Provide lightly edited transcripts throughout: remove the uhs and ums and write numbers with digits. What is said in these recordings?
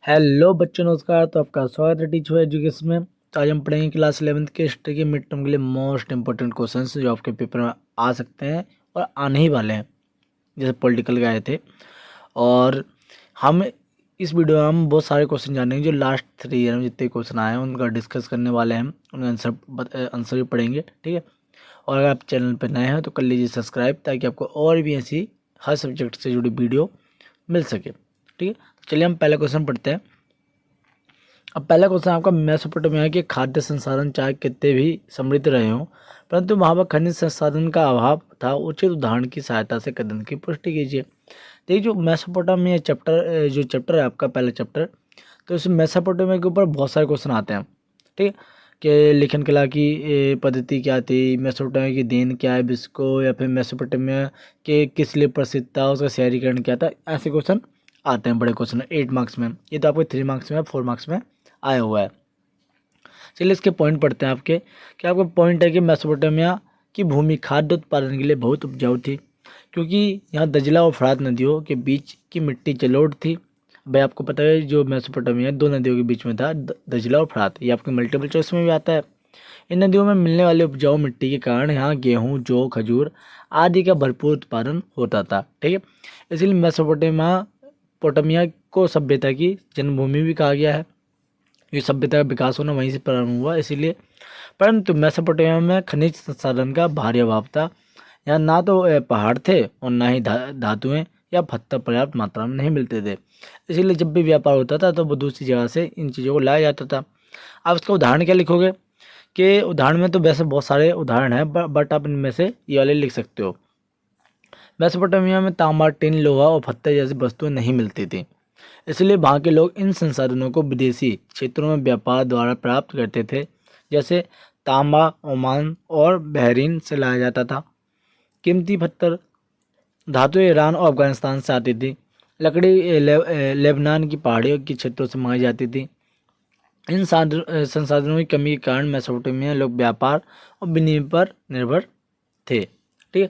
Hello बच्चों, नमस्कार। तो आपका स्वागत है टीचर एजुकेशन में। तो आज हम पढ़ेंगे क्लास 11th के हिस्ट्री के मिड टर्म के लिए मोस्ट इंपॉर्टेंट क्वेश्चंस जो आपके पेपर में आ सकते हैं और आने ही वाले हैं, जैसे पॉलिटिकल के आए थे। और हम इस वीडियो में हम बहुत सारे क्वेश्चन जानेंगे जो लास्ट 3 ईयर में जितने क्वेश्चन आए हैं उनका डिस्कस करने वाले हैं। हम उनका आंसर भी पढ़ेंगे, ठीक है। और अगर आप चैनल पर नए हैं तो कर लीजिए सब्सक्राइब, ताकि आपको और भी ऐसी हर सब्जेक्ट से जुड़ी वीडियो मिल सके, ठीक है। चलिए हम पहला क्वेश्चन पढ़ते हैं। अब पहला क्वेश्चन आपका, मेसोपोटामिया के खाद्य संसाधन चाहे कितने भी समृद्ध रहे हों, परंतु वहाँ पर खनिज संसाधन का अभाव था। उचित उदाहरण की सहायता से कथन की पुष्टि कीजिए। देखिए, जो मेसोपोटामिया चैप्टर है आपका पहला चैप्टर, तो इस मेसोपोटामिया के ऊपर बहुत सारे क्वेश्चन आते हैं, ठीक है। कि लेखन कला की पद्धति क्या थी, मेसोपोटामिया की देन क्या है विश्व को, या फिर मेसोपोटामिया के किस लिए प्रसिद्ध था, उसका शहरीकरण क्या था। ऐसे क्वेश्चन आते हैं, बड़े क्वेश्चन 8 मार्क्स में। ये तो आपको 3 मार्क्स में 4 मार्क्स में आया हुआ है। चलिए इसके पॉइंट पढ़ते हैं आपके। क्या आपका पॉइंट है कि मेसोपोटामिया की भूमि खाद्य उत्पादन के लिए बहुत उपजाऊ थी, क्योंकि यहाँ दजला और फरात नदियों के बीच की मिट्टी जलोढ़ थी। भाई आपको पता है जो मेसोपोटामिया दो नदियों के बीच में था, दजला और फरात। ये आपके मल्टीपल चॉइस में भी आता है। इन नदियों में मिलने वाले उपजाऊ मिट्टी के कारण यहाँ गेहूँ, जौ, खजूर आदि का भरपूर उत्पादन होता था, ठीक है। इसलिए मेसोपोटामिया को सभ्यता की जन्मभूमि भी कहा गया है। ये सभ्यता का विकास होना वहीं से प्रारंभ हुआ, इसीलिए। परंतु मेसोपोटामिया में खनिज संसाधन का भारी अभाव था। यहाँ ना तो पहाड़ थे और ना ही धातुएं या पत्थर पर्याप्त मात्रा में नहीं मिलते थे। इसीलिए जब भी व्यापार होता था तो वो दूसरी जगह से इन चीज़ों को लाया जाता था। आप इसका उदाहरण क्या लिखोगे कि उदाहरण में तो वैसे बहुत सारे उदाहरण हैं, बट आप इनमें से ये वाले लिख सकते हो। मेसोपोटामिया में तांबा, टिन, लोहा और पत्थर जैसी वस्तुएं नहीं मिलती थी। इसलिए वहाँ के लोग इन संसाधनों को विदेशी क्षेत्रों में व्यापार द्वारा प्राप्त करते थे। जैसे तांबा ओमान और बहरीन से लाया जाता था। कीमती पत्थर धातु ईरान और अफगानिस्तान से आती थी। लकड़ी लेबनान की पहाड़ियों के क्षेत्रों से मंगाई जाती थी। इन संसाधनों की कमी के कारण मेसोपोटामिया लोग व्यापार और विनिमय पर निर्भर थे, ठीक है।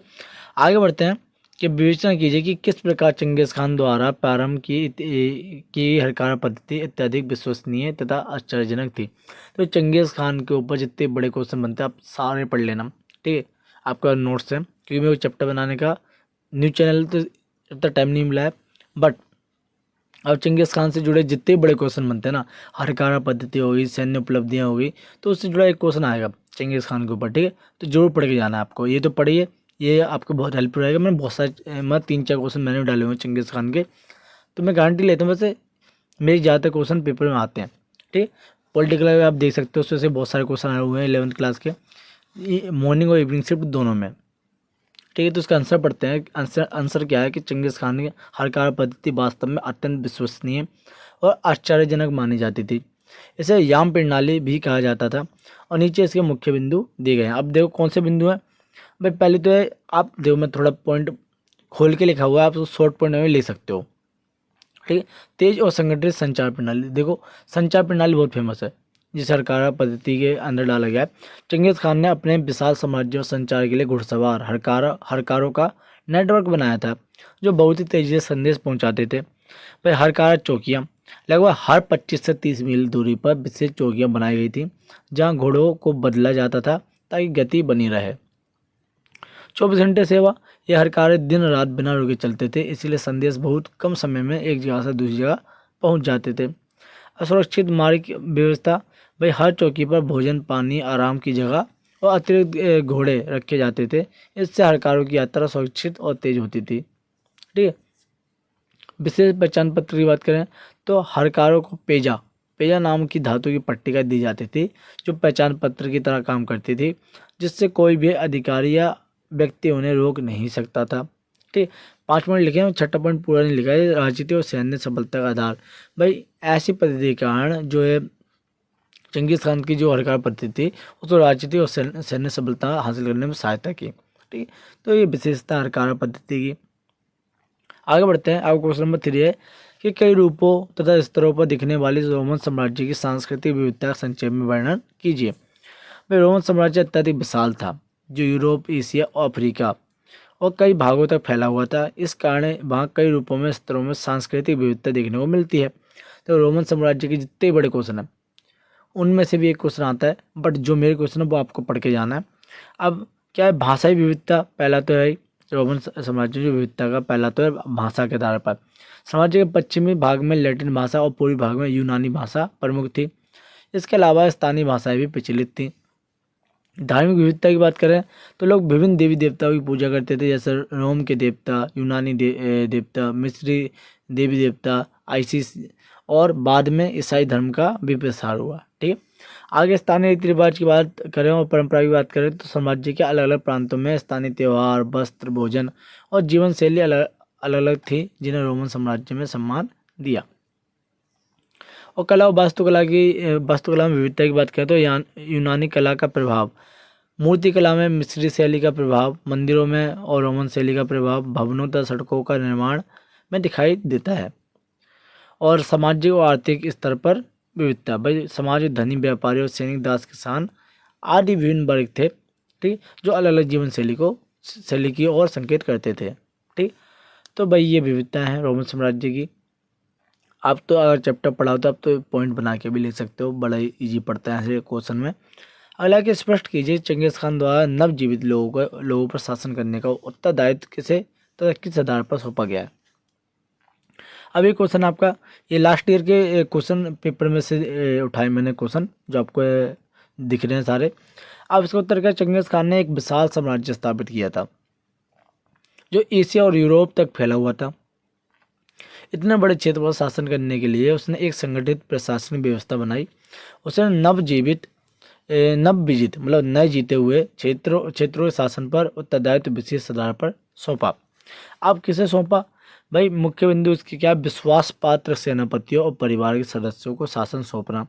आगे बढ़ते हैं कि विवेचना कीजिए कि किस प्रकार चंगेज खान द्वारा प्रारंभ की हरकारा पद्धति अत्यधिक विश्वसनीय तथा आश्चर्यजनक थी। तो चंगेज खान के ऊपर जितने बड़े क्वेश्चन बनते हैं आप सारे पढ़ लेना, ठीक है। आपका नोट्स है, क्योंकि मेरे को चैप्टर बनाने का न्यूज़ चैनल तो इतना टाइम नहीं मिला है। बट अब चंगेज खान से जुड़े जितने बड़े क्वेश्चन बनते हैं ना, हरकारा पद्धति होगी, सैन्य उपलब्धियाँ होगी, तो उससे जुड़ा एक क्वेश्चन आएगा चंगेज खान के ऊपर, ठीक है। तो जरूर पढ़ के जाना है आपको। ये तो पढ़िए, ये आपको बहुत हेल्प रहेगा। मैंने बहुत सारे मैं 3-4 क्वेश्चन मैंने भी डाले हुए हैं चंगेज खान के, तो मैं गारंटी लेता हूँ। वैसे मेरे ज़्यादातर क्वेश्चन पेपर में आते हैं, ठीक। पॉलिटिकल आप देख सकते हो, उसमें से बहुत सारे क्वेश्चन आए हुए हैं 11th क्लास के, मॉर्निंग और इवनिंग शिफ्ट दोनों में, ठीक है। तो इसका आंसर पढ़ते हैं। आंसर क्या है कि चंगेज खान की हरकारा पद्धति वास्तव में अत्यंत विश्वसनीय और आश्चर्यजनक मानी जाती थी। इसे याम प्रणाली भी कहा जाता था। और नीचे इसके मुख्य बिंदु दिए गए हैं। अब देखो कौन से बिंदु हैं। भाई पहले तो है, आप देखो मैं थोड़ा पॉइंट खोल के लिखा हुआ है, आप उसको शॉर्ट पॉइंट में लिख सकते हो, ठीक है। तेज और संगठित संचार प्रणाली, देखो संचार प्रणाली बहुत फेमस है, जिस हरकारा पद्धति के अंदर डाला गया है। चंगेज खान ने अपने विशाल साम्राज्य और संचार के लिए घुड़सवार हरकारों का नेटवर्क बनाया था, जो बहुत ही तेजी से संदेश पहुंचाते थे। भाई हरकारा चौकियाँ, लगभग हर 25 से 30 मील दूरी पर विशेष चौकियाँ बनाई गई थी, जहाँ घोड़ों को बदला जाता था ताकि गति बनी रहे। 24 घंटे सेवा, ये हर कार्य दिन रात बिना रुके चलते थे, इसीलिए संदेश बहुत कम समय में एक जगह से दूसरी जगह पहुंच जाते थे। असुरक्षित मार्ग की व्यवस्था, भाई हर चौकी पर भोजन, पानी, आराम की जगह और अतिरिक्त घोड़े रखे जाते थे। इससे हर कार्यों की यात्रा सुरक्षित और तेज होती थी, ठीक है। विशेष पहचान पत्र की बात करें तो हर कारों को पेजा पेजा नाम की धातु की पट्टिका दी जाती थी, जो पहचान पत्र की तरह काम करती थी, जिससे कोई भी अधिकारी या व्यक्ति उन्हें रोक नहीं सकता था, ठीक। 5 पॉइंट लिखे हैं, 6ठा पॉइंट पूरा नहीं लिखा है। राजनीति और सैन्य सफलता का आधार, भाई ऐसी पद्धति के कारण जो है चंगेज खान की जो हरकार पद्धति थी, उसको राजनीति और सैन्य सफलता हासिल करने में सहायता की, ठीक। तो ये विशेषता हरकार पद्धति की। आगे बढ़ते हैं। अब क्वेश्चन नंबर 3 है कि कई रूपों तथा स्तरों पर दिखने वाली रोमन साम्राज्य की सांस्कृतिक विविधता का संक्षेप में वर्णन कीजिए। भाई रोमन साम्राज्य अत्यधिक विशाल था, जो यूरोप, एशिया और अफ्रीका और कई भागों तक फैला हुआ था। इस कारण वहाँ कई रूपों में, स्तरों में सांस्कृतिक विविधता देखने को मिलती है। तो रोमन साम्राज्य के जितने बड़े क्वेश्चन हैं उनमें से भी एक क्वेश्चन आता है, बट जो मेरे क्वेश्चन है वो आपको पढ़ के जाना है। अब क्या है, भाषाई विविधता पहला तो है ही, रोमन साम्राज्य की विविधता का पहला तो है भाषा के आधार पर। साम्राज्य के पश्चिमी भाग में लैटिन भाषा और पूर्वी भाग में यूनानी भाषा प्रमुख थी। इसके अलावा स्थानीय भाषाएं भी प्रचलित थी। धार्मिक विविधता की बात करें तो लोग विभिन्न देवी देवताओं की पूजा करते थे, जैसे रोम के देवता, यूनानी देवता, मिस्री देवी देवता, आइसिस, और बाद में ईसाई धर्म का भी प्रसार हुआ। ठीक है, आगे स्थानीय रीति रिवाज की बात करें और परंपरा की बात करें तो साम्राज्य के अलग अलग प्रांतों में स्थानीय त्यौहार, वस्त्र, भोजन और जीवन शैली अलग अलग थी, जिन्हें रोमन साम्राज्य में सम्मान दिया। और कला और वास्तुकला में विविधता की बात करें तो यूनानी कला का प्रभाव, मूर्ति कला में मिस्री शैली का प्रभाव, मंदिरों में और रोमन शैली का प्रभाव भवनों तथा सड़कों का निर्माण में दिखाई देता है। और सामाजिक और आर्थिक स्तर पर विविधता, भाई समाज में धनी, व्यापारी और सैनिक, दास, किसान आदि विभिन्न वर्ग थे, ठीक, जो अलग अलग जीवन शैली की ओर संकेत करते थे। ठीक, तो भाई ये विविधताएं हैं रोमन साम्राज्य की। आप तो अगर चैप्टर पढ़ाओ तो आप तो पॉइंट बना के भी लिख सकते हो, बड़ा ही ईजी पड़ता है ऐसे क्वेश्चन में। अगला कि स्पष्ट कीजिए चंगेज खान द्वारा नवजीवित लोगों पर शासन करने का उत्तरदायित्व किसे तथा किस आधार पर सौंपा गया है। अब ये क्वेश्चन आपका, ये लास्ट ईयर के क्वेश्चन पेपर में से उठाए मैंने क्वेश्चन, जो आपको दिख रहे हैं सारे। अब इसका उत्तर क्या, चंगेज खान ने एक विशाल साम्राज्य स्थापित किया था जो एशिया और यूरोप तक फैला हुआ था। इतने बड़े क्षेत्र पर शासन करने के लिए उसने एक संगठित प्रशासनिक व्यवस्था बनाई। उसने नवविजित मतलब नए जीते हुए क्षेत्रों के शासन पर उत्तरदायित्व विशेष आधार पर सौंपा। अब किसे सौंपा भाई, मुख्य बिंदु इसके क्या, विश्वास पात्र सेनापतियों और परिवार के सदस्यों को शासन सौंपना।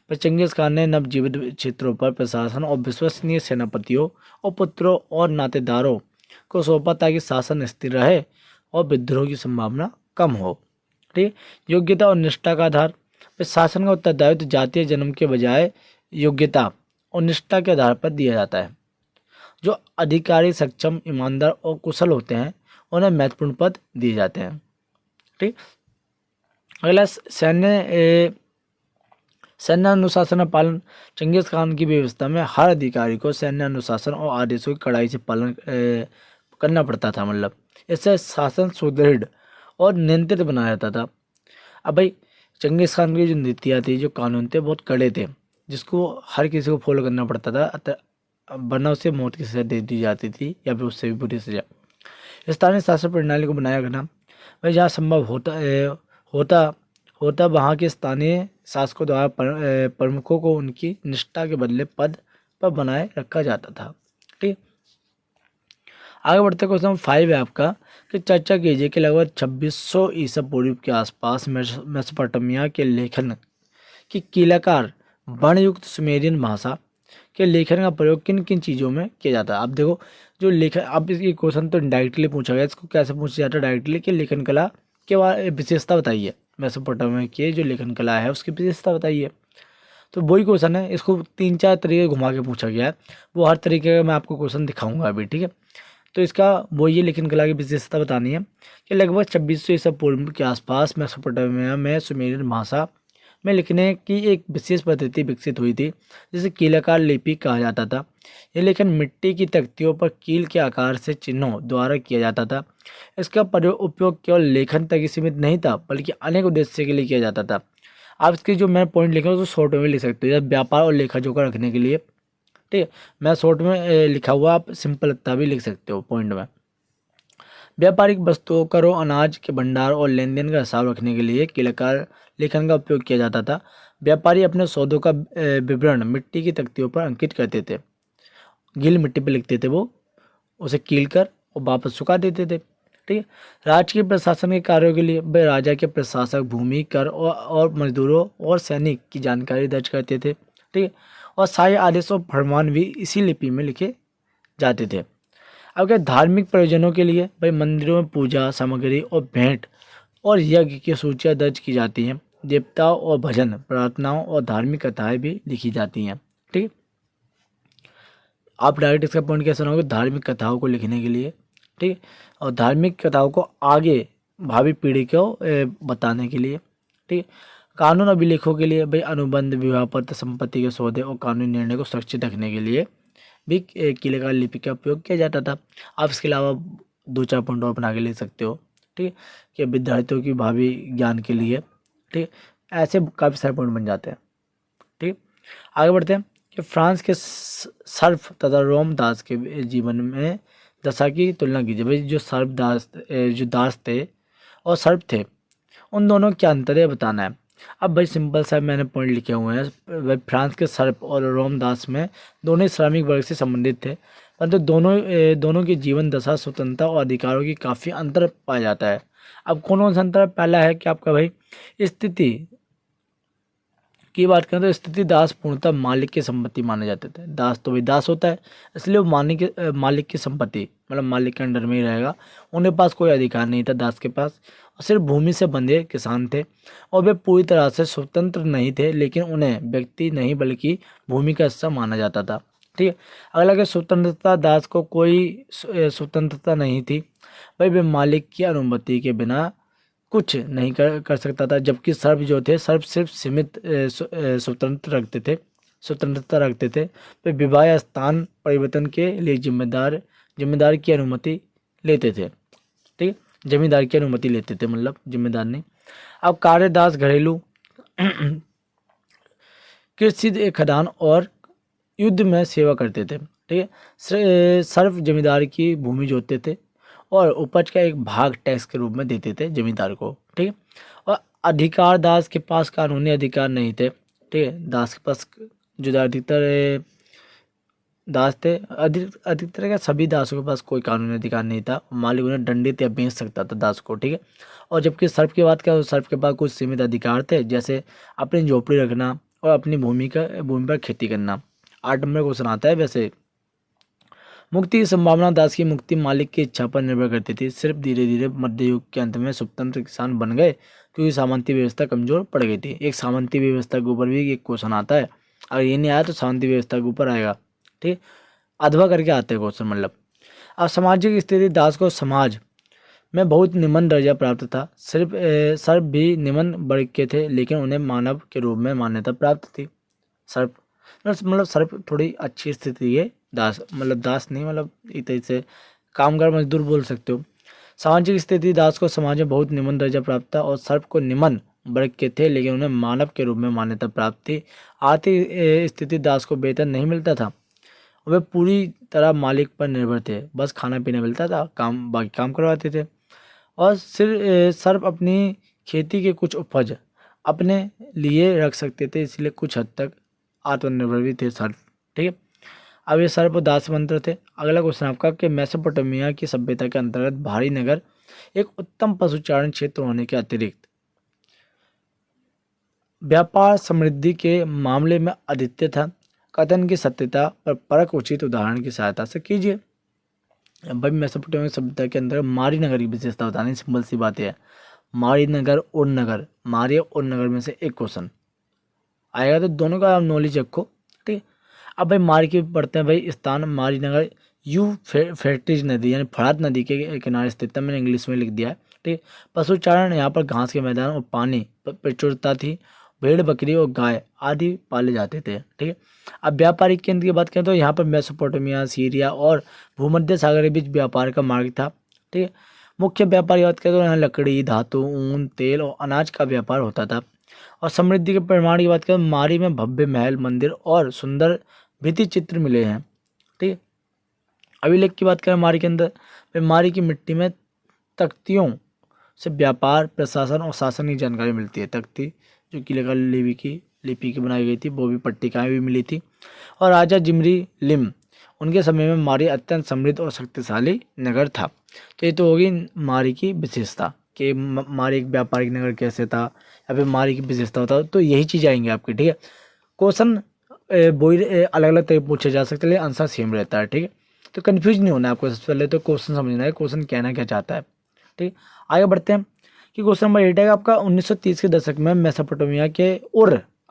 पर चंगेज खान ने नवजीवित क्षेत्रों पर प्रशासन और विश्वसनीय सेनापतियों और पुत्रों और नातेदारों को सौंपा ताकि शासन स्थिर रहे और विद्रोह की संभावना कम हो। ठीक, योग्यता और निष्ठा का आधार, शासन का उत्तरदायित्व जातीय जन्म के बजाय योग्यता और निष्ठा के आधार पर दिया जाता है। जो अधिकारी सक्षम, ईमानदार और कुशल होते हैं उन्हें महत्वपूर्ण पद दिए जाते हैं। ठीक, अगला सैन्य अनुशासन पालन। चंगेज खान की व्यवस्था में हर अधिकारी को सैन्य अनुशासन और आदेशों की कड़ाई से पालन करना पड़ता था। मतलब इससे शासन सुदृढ़ और नियंत्रित बनाया जाता था। अब भाई चंगेज खान की जो नीतियाँ थी, जो कानून थे, बहुत कड़े थे, जिसको हर किसी को फॉलो करना पड़ता था, वरना उसे मौत की सजा दे दी जाती थी या फिर उससे भी बुरी सजा। स्थानीय शासन प्रणाली को बनाए रखना, भाई जहाँ संभव होता वहाँ के स्थानीय शासकों द्वारा प्रमुखों को उनकी निष्ठा के बदले पद पर बनाए रखा जाता था। ठीक, आगे बढ़ते क्वेश्चन 5 है आपका कि चर्चा कीजिए कि लगभग 2600 ईसा पूर्व के आसपास मेसोपोटामिया के लेखन की कीलाकार वर्णयुक्त सुमेरियन भाषा के लेखन का प्रयोग किन किन चीज़ों में किया जाता है। अब देखो जो लेखन, अब इसकी क्वेश्चन तो डायरेक्टली पूछा गया, इसको कैसे पूछा जाता है डायरेक्टली कि लेखन कला के बारे विशेषता बताइए, मेसोपोटामिया की जो लेखन कला है उसकी विशेषता बताइए। तो वही क्वेश्चन है, इसको 3-4 तरीके घुमा के पूछा गया है, वो हर तरीके का मैं आपको क्वेश्चन दिखाऊंगा अभी। ठीक है, तो इसका वो ये लेखन कला की विशेषता बतानी है कि लगभग 2600 ईसा पूर्व के आसपास मेसोपोटामिया में सुमेरियन भाषा में लिखने की एक विशेष पद्धति विकसित हुई थी जिसे कीलाकार लिपि कहा जाता था। यह लेखन मिट्टी की तख्तियों पर कील के आकार से चिन्हों द्वारा किया जाता था। इसका उपयोग केवल लेखन तक ही सीमित नहीं था, बल्कि अनेक उद्देश्य के लिए किया जाता था। आप इसके जो मैं पॉइंट लिखे उसको शॉर्ट में लिख सकते हो, जैसे व्यापार और लेखा जोखा रखने के लिए। ठीक है, मैं शॉर्ट में लिखा हुआ, आप सिंपल लगता भी लिख सकते हो पॉइंट में। व्यापारिक वस्तुओं, करों, अनाज के भंडार और लेन देन का हिसाब रखने के लिए कीलाकार लेखन का उपयोग किया जाता था। व्यापारी अपने सौदों का विवरण मिट्टी की तख्तियों पर अंकित करते थे, गीली मिट्टी पर लिखते थे, वो उसे कील कर और वापस सुखा देते थे। ठीक है, राजकीय प्रशासन के कार्यों के लिए वे राजा के प्रशासक, भूमि, कर और मजदूरों और सैनिक की जानकारी दर्ज करते थे। ठीक है, और सारे आदेश और फरमान भी इसी लिपि में लिखे जाते थे। अब क्या, धार्मिक प्रयोजनों के लिए भाई मंदिरों में पूजा सामग्री और भेंट और यज्ञ की सूचियाँ दर्ज की जाती हैं। देवताओं और भजन, प्रार्थनाओं और धार्मिक कथाएं भी लिखी जाती हैं। ठीक, आप डायरेक्ट इसका पॉइंट कैसे बनाओगे, धार्मिक कथाओं को लिखने के लिए। ठीक, और धार्मिक कथाओं को आगे भावी पीढ़ी को बताने के लिए। ठीक, कानून अभिलेखों के लिए भाई अनुबंध, विवाह पत्र, संपत्ति के सौदे और कानूनी निर्णय को सुरक्षित रखने के लिए भी कीलेकार लिपि का उपयोग किया जाता था। आप इसके अलावा 2-4 पॉइंट और बना के ले सकते हो, ठीक है, कि विद्यार्थियों की भावी ज्ञान के लिए, ठीक है, ऐसे काफ़ी सारे पॉइंट बन जाते हैं, ठीक है। आगे बढ़ते हैं कि फ्रांस के सर्फ तथा रोमदास के जीवन में दशा की तुलना कीजिए। भाई जो जो दास थे और सर्प थे, उन दोनों क्या अंतर है बताना है। अब भाई सिंपल सा मैंने पॉइंट लिखे हुए हैं। भाई फ्रांस के सर्प और रोमदास में दोनों ही श्रमिक वर्ग से संबंधित थे, परंतु दोनों की जीवन दशा, स्वतंत्रता और अधिकारों की काफ़ी अंतर पाया जाता है। अब कौन सा अंतर? पहला है कि आपका भाई स्थिति की बात करें तो स्थिति दास पूर्णतः मालिक की संपत्ति माने जाते थे। दास तो भाई दास होता है, इसलिए वो मालिक की संपत्ति, मतलब मालिक के अंडर में ही रहेगा। उनके पास कोई अधिकार नहीं था दास के पास, और सिर्फ भूमि से बंधे किसान थे, और वे पूरी तरह से स्वतंत्र नहीं थे, लेकिन उन्हें व्यक्ति नहीं बल्कि भूमि का हिस्सा माना जाता था, ठीक है। अगला कि स्वतंत्रता, दास को कोई स्वतंत्रता नहीं थी। भाई वे मालिक की अनुमति के बिना कुछ नहीं कर सकता था, जबकि सर्प जो थे, सर्प सिर्फ सीमित स्वतंत्रता रखते थे। वे विवाह या स्थान परिवर्तन के लिए जिम्मेदार की अनुमति लेते थे, ठीक है, जमींदार की अनुमति लेते थे, मतलब जिम्मेदार नहीं। अब कार्यदास घरेलू कृषि, खदान और युद्ध में सेवा करते थे, ठीक है। सर्व जमींदार की भूमि जोतते थे और उपज का एक भाग टैक्स के रूप में देते थे जमींदार को, ठीक है। और अधिकार, दास के पास कानूनी अधिकार नहीं थे, ठीक है। दास के पास जो अधिकतर दास थे, अधिकतर क्या सभी दासों के पास कोई कानूनी अधिकार नहीं था। मालिक उन्हें दंडित या बेच सकता था दास को, ठीक है। और जबकि सर्प की बात करें तो सर्प के पास कुछ सीमित अधिकार थे, जैसे अपनी झोपड़ी रखना और अपनी भूमि पर खेती करना। 8 नंबर क्वेश्चन आता है वैसे। मुक्ति की संभावना, दास की मुक्ति मालिक की इच्छा पर निर्भर करती थी। सिर्फ धीरे धीरे मध्य युग के अंत में स्वतंत्र किसान बन गए, क्योंकि सामंती व्यवस्था कमजोर पड़ गई थी। एक सामंती व्यवस्था के ऊपर भी एक क्वेश्चन आता है, अगर ये नहीं आया तो सामंती व्यवस्था के ऊपर आएगा, ठीक। अथवा करके आते हैं क्वेश्चन, मतलब। अब सामाजिक स्थिति, दास को समाज में बहुत निम्न दर्जा प्राप्त था। सर्प भी निम्न वर्ग के थे, लेकिन उन्हें मानव के रूप में मान्यता प्राप्त थी। सर्प मतलब सर्प थोड़ी अच्छी स्थिति है, दास मतलब दास नहीं, मतलब एक तरह से कामगार मजदूर बोल सकते हो। सामाजिक स्थिति, दास को समाज में बहुत निम्न दर्जा प्राप्त था और सर्प को निम्न वर्ग के थे, लेकिन उन्हें मानव के रूप में मान्यता प्राप्त थी। आर्थिक स्थिति, दास को वेतन नहीं मिलता था, वे पूरी तरह मालिक पर निर्भर थे, बस खाना पीना मिलता था, बाकी काम करवाते थे। और सर्प अपनी खेती के कुछ उपज अपने लिए रख सकते थे, इसलिए कुछ हद तक आत्मनिर्भर भी थे सर्प, ठीक है। अब ये सर्प दास मंत्र थे। अगला क्वेश्चन आपका कि मेसोपोटामिया की सभ्यता के अंतर्गत भारी नगर एक उत्तम पशुचारण क्षेत्र होने के अतिरिक्त व्यापार समृद्धि के मामले में अद्वितीय था। कथन की सत्यता पर परख उचित उदाहरण की सहायता से कीजिए। भाई मेसोपोटामिया सभ्यता के अंदर मारी नगर की विशेषता बतानी, सिंपल सी बात है। मारी नगर और नगर, मारी और नगर में से एक क्वेश्चन आएगा, तो दोनों का आप नॉलेज रखो, ठीक है। अब भाई मारी की पढ़ते हैं। भाई स्थान मारी नगर यूफ्रेटिस नदी यानी फरात नदी के किनारे स्थित है, मैंने इंग्लिश में लिख दिया है, ठीक है। पशुचारण, यहाँ पर घास के मैदान और पानी प्रचुरता थी। भेड़, बकरी और गाय आदि पाले जाते थे, ठीक है। अब व्यापारिक केंद्र की बात करें तो यहाँ पर मेसोपोटामिया, सीरिया और भूमध्य सागर के बीच व्यापार का मार्ग था, ठीक है। मुख्य व्यापार की बात करें तो यहाँ लकड़ी, धातु, ऊन, तेल और अनाज का व्यापार होता था। और समृद्धि के परिमाण की बात करें, मारी में भव्य महल, मंदिर और सुंदर भित्ति चित्र मिले हैं, ठीक है। अभिलेख की बात करें मारी के अंदर, मारी की मिट्टी में तख्तियों से व्यापार, प्रशासन और शासन की जानकारी मिलती है। तख्ती जो कीलेकार लिपि की बनाई गई थी, वो भी पट्टिकाएँ भी मिली थी। और राजा जिमरी लिम, उनके समय में मारी अत्यंत समृद्ध और शक्तिशाली नगर था। तो ये तो होगी मारी की विशेषता कि मारी एक व्यापारिक नगर कैसे था, या फिर मारी की विशेषता होता, तो यही चीज़ आएंगे आपकी, ठीक है। क्वेश्चन वही अलग अलग तरीके पूछे जा सकते हैं, लेकिन आंसर सेम रहता है, ठीक है। तो कन्फ्यूज नहीं होना है आपको, सबसे पहले तो क्वेश्चन समझना है, क्वेश्चन कहना क्या चाहता है, ठीक। आगे बढ़ते हैं कि क्वेश्चन नंबर 8 है आपका 1930 के दशक में मेसोपोटामिया के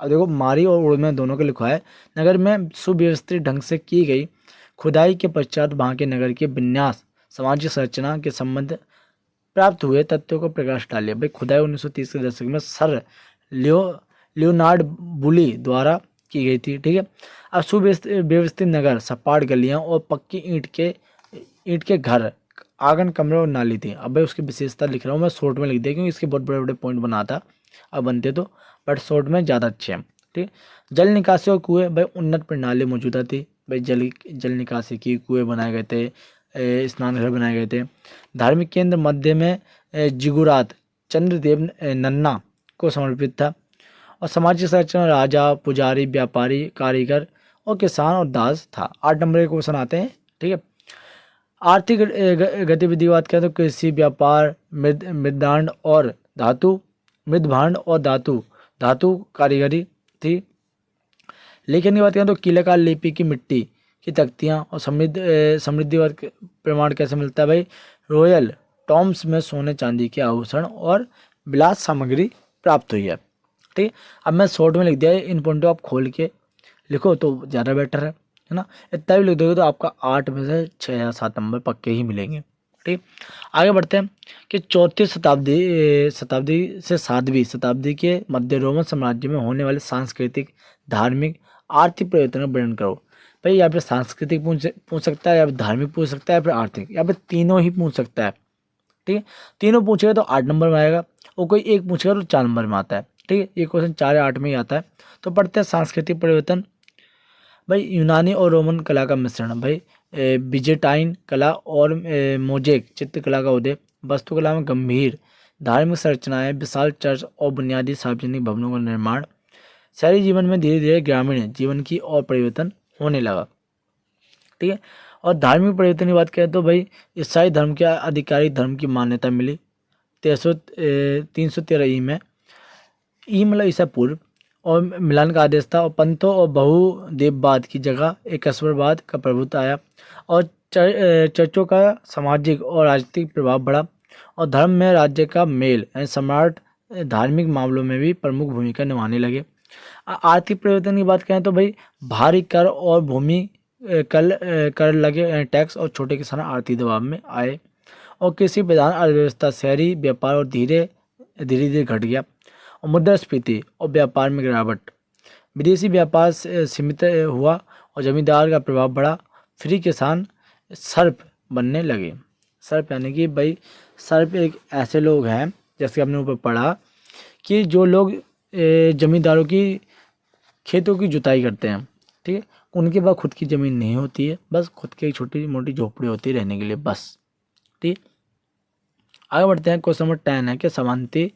अब देखो मारी और उर में दोनों को लिखा है, नगर में सुव्यवस्थित ढंग से की गई खुदाई के पश्चात वहाँ के नगर के विन्यास, सामाजिक संरचना के संबंध प्राप्त हुए तथ्यों को प्रकाश डालिए। भाई खुदाई 1930 के दशक में सर लियो लियोनार्ड बुली द्वारा की गई थी। ठीक है। अब सुव्यवस्थित नगर, सपाट गलियां और पक्की ईंट के घर, आंगन, कमरे और नाली थी। अब भाई उसकी विशेषता लिख रहा हूँ मैं, शॉर्ट में लिख दिया क्योंकि इसके बहुत बड़े बड़े पॉइंट बनाता अब बनते तो, बट शॉर्ट में ज़्यादा अच्छे हैं। ठीक। जल निकासी और कुएं, भाई उन्नत प्रणाली मौजूदा थी। भाई जल निकासी की, कुएं बनाए गए थे, स्नान घर बनाए गए थे। धार्मिक केंद्र मध्य में जिगुरात चंद्रदेव नन्ना को समर्पित था। और सामाजिक संरचना राजा, पुजारी, व्यापारी, कारीगर और किसान और दास था। 8 नंबर के क्वेश्चन आते हैं। ठीक है। आर्थिक गतिविधि बात करें तो कृषि, व्यापार, मृदभांड और धातु धातु कारीगरी थी। लेखन की बात करें तो कीलकार लिपि की मिट्टी की तख्तियाँ और समृद्धिवाद प्रमाण कैसे मिलता है भाई, रॉयल टॉम्स में सोने चांदी के आभूषण और विलास सामग्री प्राप्त हुई है। ठीक है। अब मैं शॉर्ट में लिख दिया है, इन पॉइंटों आप खोल के लिखो तो ज़्यादा बेटर है ना। इतना भी लिख दोगे तो आपका 8 में से 6 या 7 नंबर पक्के ही मिलेंगे। ठीक। आगे बढ़ते हैं कि चौथी शताब्दी से 7वीं शताब्दी के मध्य रोमन साम्राज्य में होने वाले सांस्कृतिक, धार्मिक, आर्थिक परिवर्तनों का वर्णन करो। भाई यहाँ पे सांस्कृतिक पूछ सकता है, या फिर धार्मिक पूछ सकता है, या फिर आर्थिक, या फिर तीनों ही पूछ सकता है। ठीक है। तीनों पूछेगा तो 8 नंबर में आएगा, और कोई एक पूछेगा तो 4 नंबर में आता है। ठीक है। ये क्वेश्चन 4 या 8 में ही आता है। तो पढ़ते हैं सांस्कृतिक परिवर्तन। भाई यूनानी और रोमन कला का मिश्रण, भाई बिजेटाइन कला और मोजेक चित्रकला का उदय, वास्तुकला में गंभीर धार्मिक संरचनाएं, विशाल चर्च और बुनियादी सार्वजनिक भवनों का निर्माण, शहरी जीवन में धीरे धीरे ग्रामीण जीवन की और परिवर्तन होने लगा। ठीक है। और धार्मिक परिवर्तन की बात करें तो भाई ईसाई धर्म के आधिकारिक धर्म की मान्यता मिली 313 ई में, ई मतलब ईसा पूर्व, और मिलान का आदेश था। और पंथों और बहुदेववाद की जगह एकस्वरवाद का प्रभुत्व आया, और चर्चों का सामाजिक और राजनीतिक प्रभाव बढ़ा, और धर्म में राज्य का मेल यानी सम्राट धार्मिक मामलों में भी प्रमुख भूमिका निभाने लगे। आर्थिक परिवर्तन की बात करें तो भाई भारी कर और भूमि कर लगे यानी टैक्स, और छोटे किसान आर्थिक दबाव में आए, और कृषि प्रधान अर्थव्यवस्था, शहरी व्यापार और धीरे धीरे घट गया, और मुद्रास्फीति और व्यापार में गिरावट, विदेशी व्यापार सीमित हुआ, और जमींदार का प्रभाव बढ़ा। फ्री किसान सर्प बनने लगे। सर्प यानी कि भाई सर्प एक ऐसे लोग हैं, जैसे हमने ऊपर पढ़ा कि जो लोग जमींदारों की खेतों की जुताई करते हैं। ठीक है। उनके पास खुद की ज़मीन नहीं होती है, बस खुद की छोटी मोटी झोपड़ी होती है रहने के लिए बस। ठीक। आगे बढ़ते हैं। क्वेश्चन नंबर 10 है कि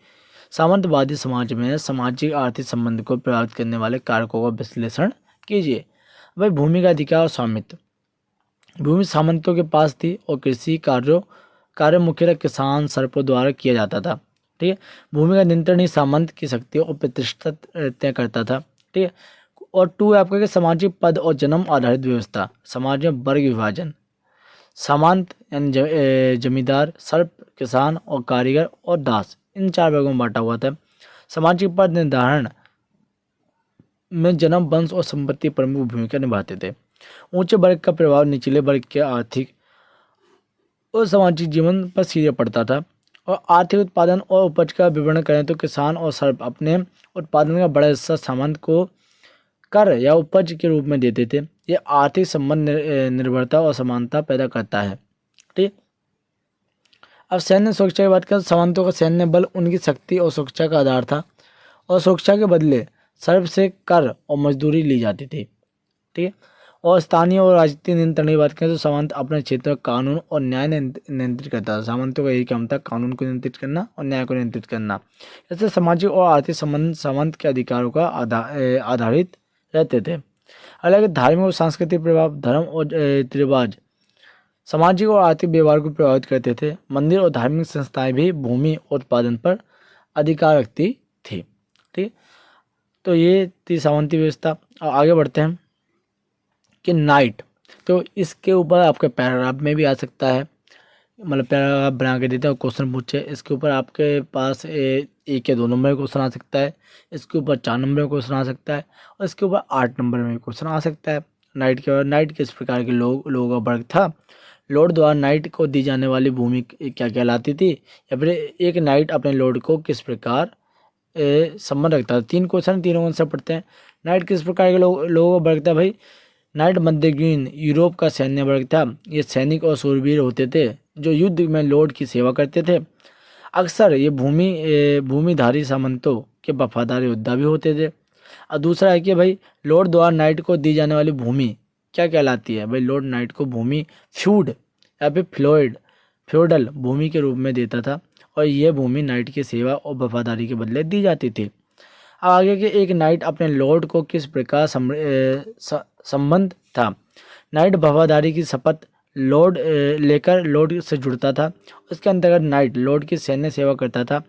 सामंतवादी समाज में सामाजिक आर्थिक संबंध को प्रभावित करने वाले कारकों का विश्लेषण कीजिए। भाई भूमि का अधिकार और स्वामित्व, भूमि सामंतों के पास थी और कृषि कार्य मुख्यतः किसान सर्पों द्वारा किया जाता था। ठीक है। भूमि का नियंत्रण ही सामंत की शक्ति और प्रतिष्ठा तय करता था। ठीक है। और 2 है आपका कि सामाजिक पद और जन्म आधारित व्यवस्था, समाज में वर्ग विभाजन, सामंत यानी जमींदार, सर्प किसान और कारीगर और दास, इन 4 वर्गों में बांटा हुआ था। सामाजिक पद निर्धारण में जन्म, वंश और संपत्ति प्रमुख भूमिका निभाते थे। ऊंचे वर्ग का प्रभाव निचले वर्ग के आर्थिक और सामाजिक जीवन पर सीधे पड़ता था। और आर्थिक उत्पादन और उपज का विवरण करें तो किसान और सर्प अपने उत्पादन का बड़ा हिस्सा सामंत को कर या उपज के रूप में देते थे। ये आर्थिक संबंध निर्भरता और समानता पैदा करता है। ठीक। अब सैन्य सुरक्षा की बात करें, सामंतों का सैन्य बल उनकी शक्ति और सुरक्षा का आधार था, और सुरक्षा के बदले सर्प से कर और मजदूरी ली जाती थी। ठीक है। और स्थानीय और राजनीतिक नियंत्रण की बात करें तो सामंत अपने क्षेत्र का कानून और न्याय नियंत्रित करता था। सामंतों का यही काम था, कानून को नियंत्रित करना और न्याय को नियंत्रित करना। ऐसे सामाजिक और आर्थिक संबंध सामंत के अधिकारों का आधारित रहते थे। हालांकि धार्मिक और सांस्कृतिक प्रभाव, धर्म और रीति रिवाज सामाजिक और आर्थिक व्यवहार को प्रभावित करते थे। मंदिर और धार्मिक संस्थाएं भी भूमि और उत्पादन पर अधिकार रखती थी। ठीक। तो ये थी सामंती व्यवस्था। आगे बढ़ते हैं कि नाइट, तो इसके ऊपर आपके पैराग्राफ में भी आ सकता है, मतलब पैराग्राफ बना के देते हैं और क्वेश्चन पूछे। इसके ऊपर आपके पास 1 या 2 नंबर का क्वेश्चन आ सकता है, इसके ऊपर 4 नंबर का क्वेश्चन आ सकता है, और इसके ऊपर 8 नंबर में क्वेश्चन आ सकता है। नाइट किस प्रकार के लोगों का वर्ग था, लॉर्ड द्वारा नाइट को दी जाने वाली भूमि क्या कहलाती थी, या फिर एक नाइट अपने लॉर्ड को किस प्रकार संबंध रखता था। 3 क्वेश्चन, तीनों आंसर पढ़ते हैं। नाइट किस प्रकार के लोगों का वर्ग था भाई? नाइट मध्ययुगीन यूरोप का सैन्य वर्ग था। ये सैनिक और शूरवीर होते थे जो युद्ध में लॉर्ड की सेवा करते थे। अक्सर ये भूमिधारी सामंतों के वफादार योद्धा भी होते थे। और दूसरा है कि भाई लॉर्ड द्वारा नाइट को दी जाने वाली भूमि क्या कहलाती है? भाई लॉर्ड नाइट को भूमि फ्यूड या फिर फ्योडल भूमि के रूप में देता था, और यह भूमि नाइट की सेवा और वफादारी के बदले दी जाती थी। अब आगे के एक नाइट अपने लॉर्ड को किस प्रकार संबंध था? नाइट वफादारी की शपथ लेकर लॉर्ड से जुड़ता था। उसके अंतर्गत नाइट लॉर्ड की सैन्य सेवा करता था,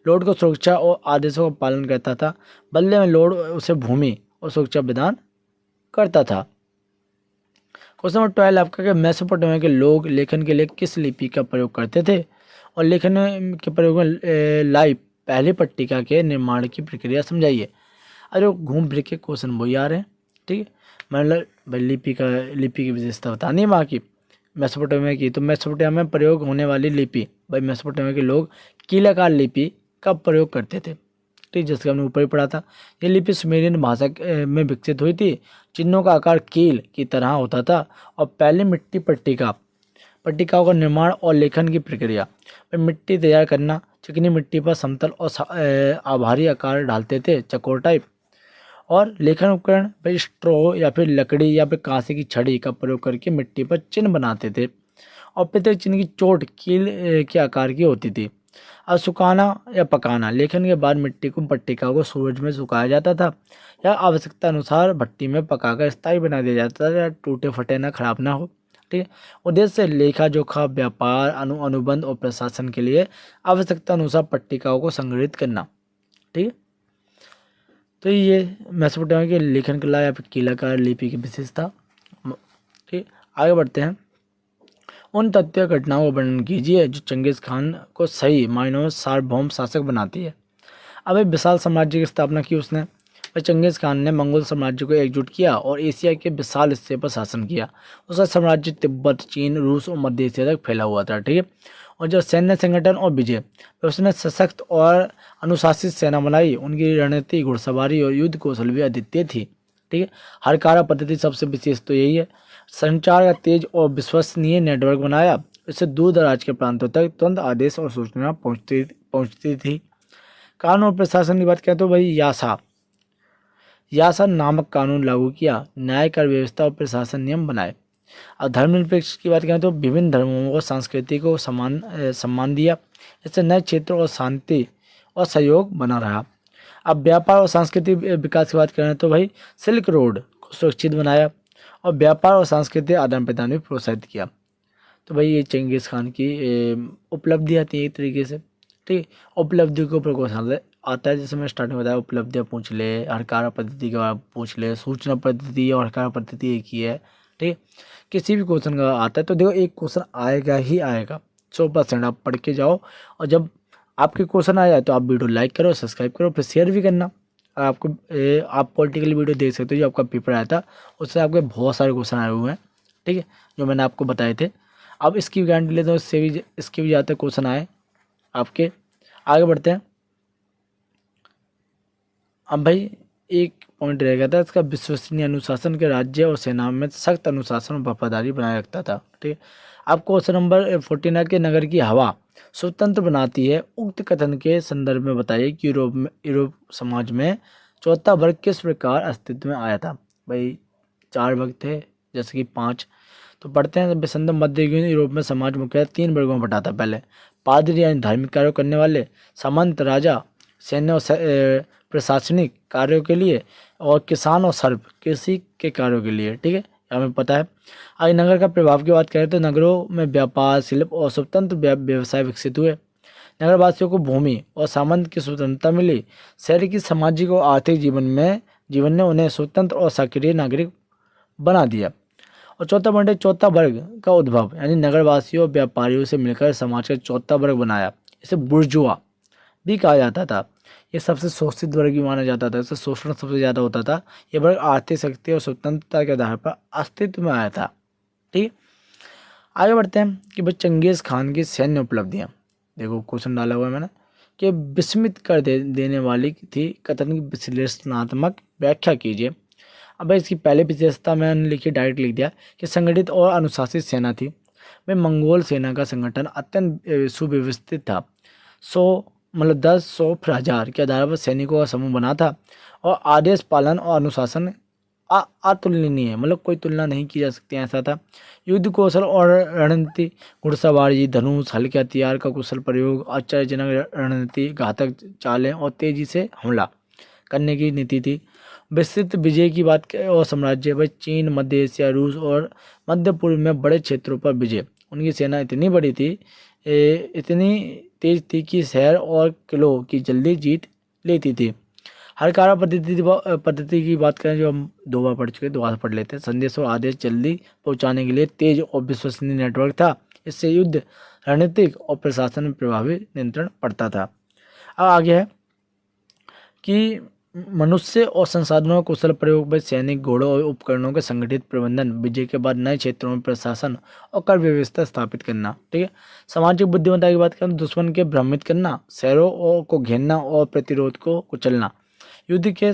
लॉर्ड को सुरक्षा और आदेशों का पालन करता था। बदले में लॉर्ड उसे भूमि और सुरक्षा प्रदान करता था। क्वेश्चन नंबर 12 आपका कि मेसोपोटामिया के लोग लेखन के लिए किस लिपि का प्रयोग करते थे? और लेखन के प्रयोग में लाई पहली पट्टिका के निर्माण की प्रक्रिया समझाइए। अरे घूम फिर के क्वेश्चन वही आ रहे हैं, ठीक है। मतलब भाई लिपि की विशेषता बतानी है वहाँ की, मेसोपोटामिया की। तो मेसोपोटामिया में प्रयोग होने वाली लिपि, भाई मेसोपोटामिया के लोग कीलाकार लिपि का प्रयोग करते थे, ठीक, जिसका हमने ऊपर ही पढ़ा था। ये लिपि सुमेरियन भाषा में विकसित हुई थी। चिन्हों का आकार कील की तरह होता था। और पहले मिट्टी पट्टिकाओं का निर्माण और लेखन की प्रक्रिया, मिट्टी तैयार करना, चिकनी मिट्टी पर समतल और आभारी आकार डालते थे, चकोर टाइप। और लेखन उपकरण भाई स्ट्रॉ या फिर लकड़ी या फिर कांसे की छड़ी का प्रयोग करके मिट्टी पर चिन्ह बनाते थे। और प्रत्येक चिन्ह की चोट कील के आकार की होती थी। और सुखाना या पकाना, लेखन के बाद मिट्टी को पट्टिका को सूरज में सुखाया जाता था या आवश्यकता अनुसार भट्टी में पकाकर स्थायी बना दिया जाता था, या टूटे फटे ना खराब ना हो, ठीक है। उद्देश्य लेखा जोखा, व्यापार, अनुबंध और प्रशासन के लिए आवश्यकता अनुसार पट्टिकाओं को संग्रहित करना, ठीक है। तो ये मेसोपोटामिया के लेखन कला या फिर कीलाकार लिपि की विशेषता, ठीक। आगे बढ़ते हैं। उन तथ्य घटनाओं का वर्णन कीजिए जो चंगेज खान को सही मायनों में सार्वभौम शासक बनाती है। अब एक विशाल साम्राज्य की स्थापना की उसने। वह चंगेज खान ने मंगोल साम्राज्य को एकजुट किया और एशिया के विशाल हिस्से पर शासन किया। उसका साम्राज्य तिब्बत, चीन, रूस और मध्य एशिया तक फैला हुआ था, ठीक है। और जो सैन्य संगठन और विजय, उसने सशक्त और अनुशासित सेना बनाई। उनकी रणनीति, घुड़सवारी और युद्ध कौशल भी अद्वितीय थी, ठीक है। हरकारा पद्धति सबसे विशेष तो यही है। संचार का तेज और विश्वसनीय नेटवर्क बनाया। इससे दूर दराज के प्रांतों तक तुरंत आदेश और सूचना पहुंचती थी। कानून और प्रशासन की बात करें तो भाई यासा नामक कानून लागू किया। न्याय कर व्यवस्था और प्रशासन नियम बनाए। और धर्मनिरपेक्ष की बात करें तो विभिन्न धर्मों को, संस्कृति को सम्मान दिया। इससे नए क्षेत्रों और शांति और सहयोग बना रहा। अब व्यापार और सांस्कृतिक विकास की बात करें तो भाई सिल्क रोड को सुरक्षित बनाया और व्यापार और सांस्कृतिक आदान प्रदान भी प्रोत्साहित किया। तो भाई ये चंगेज़ खान की उपलब्धियाँ थी एक तरीके से, ठीक। उपलब्धियों के ऊपर क्वेश्चन आता है, जैसे मैं स्टार्टिंग में बताया, उपलब्धियाँ पूछ ले, हरकारा पद्धति के बारे में पूछ ले, सूचना पद्धति और हरकारा पद्धति एक ही है, ठीक। किसी भी क्वेश्चन का आता है तो देखो एक क्वेश्चन आएगा ही आएगा, 100%। आप पढ़ के जाओ, और जब आपके क्वेश्चन आ जाए तो आप वीडियो लाइक करो, सब्सक्राइब करो, फिर शेयर भी करना। आपको आप पॉलिटिकल वीडियो देख सकते हो, जो आपका पेपर आया था उससे आपके बहुत सारे क्वेश्चन आए हुए हैं, ठीक है, जो मैंने आपको बताए थे। अब इसकी गारंटी लेते हैं, इसके भी ज़्यादा क्वेश्चन आए आपके। आगे बढ़ते हैं। अब भाई एक पॉइंट रह गया था इसका, विश्वसनीय अनुशासन के राज्य और सेना में सख्त अनुशासन और वफादारी बनाए रखता था, ठीक है। अब क्वेश्चन नंबर 49 के नगर की हवा स्वतंत्र बनाती है। उक्त कथन के संदर्भ में बताइए कि यूरोप समाज में चौथा वर्ग किस प्रकार अस्तित्व में आया था। भाई 4 वर्ग थे, जैसे कि 5 तो पढ़ते हैं। विसंध मध्ययुगीन यूरोप में समाज मुख्यतः 3 वर्गों में बटा था। पहले पादरी यानी धार्मिक कार्य करने वाले, सामंत राजा सैन्य और प्रशासनिक कार्यों के लिए, और किसान और सर्प कृषि के कार्यों के लिए, ठीक है, हमें पता है। आज नगर का प्रभाव की बात करें तो नगरों में व्यापार, शिल्प और स्वतंत्र व्यवसाय विकसित हुए। नगरवासियों को भूमि और सामंत की स्वतंत्रता मिली। शहर की सामाजिक और आर्थिक जीवन ने उन्हें स्वतंत्र और सक्रिय नागरिक बना दिया। और चौथा पॉइंट है चौथा वर्ग का उद्भव, यानी नगरवासियों और व्यापारियों से मिलकर समाज का चौथा वर्ग बनाया। इसे बुर्जुआ भी कहा जाता था। ये सबसे शोषित वर्ग भी माना जाता था, इससे शोषण सबसे ज़्यादा होता था। ये वर्ग आर्थिक शक्ति और स्वतंत्रता के आधार पर अस्तित्व में आया था, ठीक। आगे बढ़ते हैं कि भाई चंगेज़ खान की सैन्य उपलब्धियाँ। देखो क्वेश्चन डाला हुआ है मैंने के विस्मित कर देने वाली थी, कथन की विश्लेषणात्मक व्याख्या कीजिए। अब भाई इसकी पहली विशेषता मैंने लिखी, डायरेक्ट लिख दिया कि संगठित और अनुशासित सेना थी। भाई मंगोल सेना का संगठन अत्यंत सुव्यवस्थित था। 10 100 फिर 1000 के आधार पर सैनिकों का समूह बना था और आदेश पालन और अनुशासन अतुलनीय, मतलब कोई तुलना नहीं की जा सकती, ऐसा था। युद्ध कौशल और रणनीति, घुड़सवारी, धनुष, हल्के हथियार का कुशल प्रयोग, आश्चर्यजनक रणनीति, घातक चालें और तेजी से हमला करने की नीति थी। विस्तृत विजय की बात करें और साम्राज्य भाई चीन, मध्य एशिया, रूस और मध्य पूर्व में बड़े क्षेत्रों पर विजय। उनकी सेना इतनी बड़ी थी, इतनी तेज थी कि शहर और किलों की जल्दी जीत लेती थी। हरकारा पद्धति की बात करें, जो हम 2 बार पढ़ चुके, दोबारा पढ़ लेते हैं। संदेश और आदेश जल्दी पहुंचाने के लिए तेज और विश्वसनीय नेटवर्क था। इससे युद्ध रणनीतिक और प्रशासन में प्रभावी नियंत्रण पड़ता था। अब आगे है कि मनुष्य और संसाधनों का कुशल प्रयोग में सैनिक, घोड़ों और उपकरणों के संगठित प्रबंधन, विजय के बाद नए क्षेत्रों में प्रशासन और कर व्यवस्था स्थापित करना। ठीक है। सामाजिक बुद्धिमत्ता की बात करें तो दुश्मन के भ्रमित करना, शहरों को घेरना और प्रतिरोध को कुचलना। युद्ध के